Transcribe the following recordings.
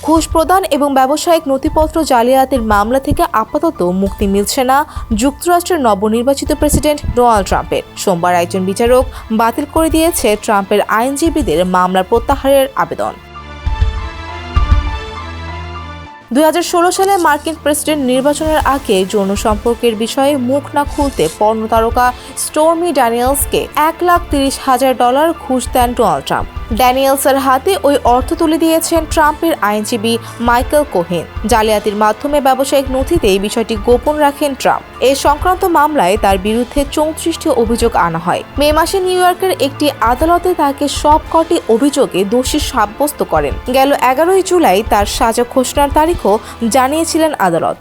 ঘুষ প্রদান এবং ব্যবসায়িক নথিপত্র জালিয়াতির মামলা থেকে আপাতত মুক্তি মিলছে না যুক্তরাষ্ট্রের নবনির্বাচিত প্রেসিডেন্ট ডোনাল্ড ট্রাম্পের। সোমবার একজন বিচারক বাতিল করে দিয়েছে ট্রাম্পের আইনজীবীদের মামলা প্রত্যাহারের আবেদন। 2016 সালে মার্কিন প্রেসিডেন্ট নির্বাচনের আগে যৌন সম্পর্কের বিষয়ে মুখ না খুলতে পর্ন তারকা স্টর্মি ড্যানিয়েলসকে $1,30,000 ঘুষ দেন ডোনাল্ড ট্রাম্প। ড্যানিয়েলসের হাতে ওই অর্থ তুলে দিয়েছেন ট্রাম্পের আইনজীবী মাইকেল কোহেন। জালিয়াতির মাধ্যমে ব্যবসায়িক নথিতে এই বিষয়টি গোপন রাখেন ট্রাম্প। এ সংক্রান্ত মামলায় তার বিরুদ্ধে 34টি অভিযোগ আনা হয়। মে মাসে নিউ ইয়র্কের একটি আদালতে তাকে সবকটি অভিযোগে দোষী সাব্যস্ত করেন। গেল 11 জুলাই তার সাজা ঘোষণার তারিখও জানিয়েছিলেন আদালত।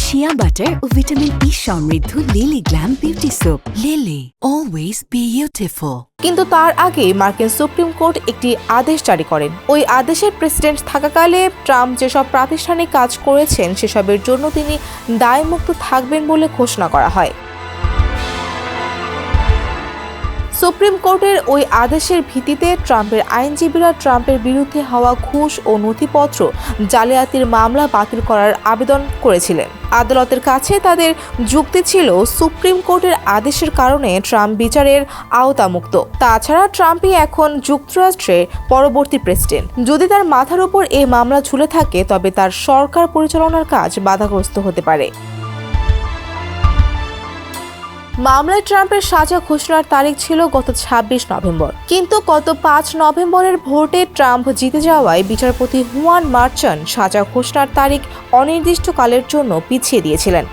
শিয়া বাটার ও ভিটামিন ই সমৃদ্ধ lily glam beauty soap. Lily, always beautiful. কিন্তু তার আগে মার্কিন সুপ্রিম কোর্ট একটি আদেশ জারি করেন। ওই আদেশে প্রেসিডেন্ট থাকাকালে ট্রাম্প যেসব প্রাতিষ্ঠানিক কাজ করেছেন সেসবের জন্য তিনি দায়মুক্ত থাকবেন বলে ঘোষণা করা হয়। সুপ্রিম কোর্টের ওই আদেশের ভিত্তিতে ট্রাম্পের আইনজীবীরা ট্রাম্পের বিরুদ্ধে হওয়া ঘুষ ও নথিপত্র জালিয়াতির মামলা বাতিল করার আবেদন করেছিলেন। আদালতের কাছে তাদের যুক্তি ছিল, সুপ্রিম কোর্টের আদেশের কারণে ট্রাম্প বিচারের আওতামুক্ত। তাছাড়া ট্রাম্পই এখন যুক্তরাষ্ট্রের পরবর্তী প্রেসিডেন্ট। যদি তার মাথার উপর এই মামলা ঝুলে থাকে তবে তার সরকার পরিচালনার কাজ বাধাগ্রস্ত হতে পারে। মামলায় ট্রাম্পের সাজা ঘোষণার তারিখ ছিল গত 26 নভেম্বর। কিন্তু গত 5 নভেম্বরের ভোটে ট্রাম্প জিতে যাওয়ায় বিচারপতি হুয়ান মার্চান সাজা ঘোষণার তারিখ অনির্দিষ্টকালের জন্য পিছিয়ে দিয়েছিলেন।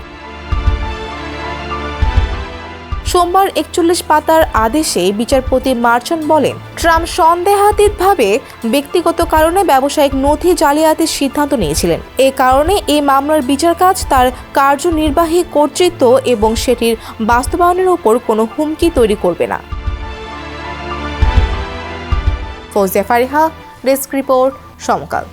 সোমবার 41 পাতার আদেশে বিচারপতি মার্চান বলেন, ট্রাম্প সন্দেহাতীতভাবে ব্যক্তিগত কারণে ব্যবসায়িক নথি জালিয়াতির সিদ্ধান্ত নিয়েছিলেন। এ কারণে এই মামলার বিচার কাজ তার কার্যনির্বাহী কর্তৃত্ব এবং সেটির বাস্তবায়নের উপর কোনো হুমকি তৈরি করবে না। ফৌজিয়া ফারিহা, ডেস্ক রিপোর্ট, সমকাল।